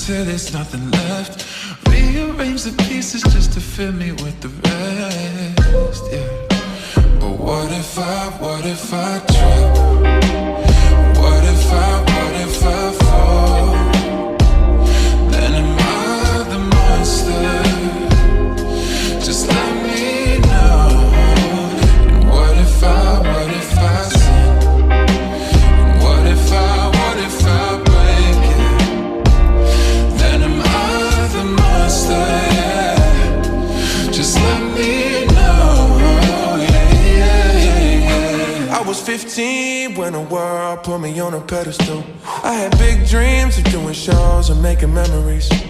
till there's nothing left. Rearrange the pieces just to fill me with the rest, yeah. But what if I trip? What if I fall? Then am I the monster? Just let me know. And what if I sin? And what if I break it? Then am I the monster? Yeah. Just let me know. I was 15 when the world put me on a pedestal. I had big dreams of doing shows and making memories.